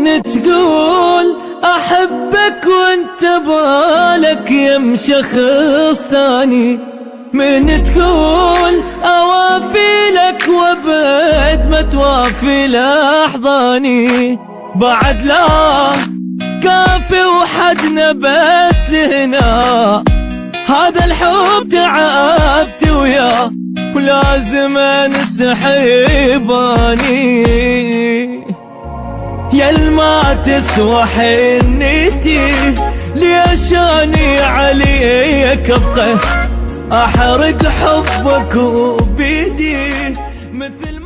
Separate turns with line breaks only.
من تقول احبك وانت بالك يم شخص ثاني، من تقول اوافي لك وابد ما توافي لاحضاني، بعد لا كافي وحدنا بس لهنا، هذا الحب تعبت وياه ولازم انسحب اني، يل ما تسوى حنيتي ليش اني عليك ابقى احرق حبك وبيدي مثل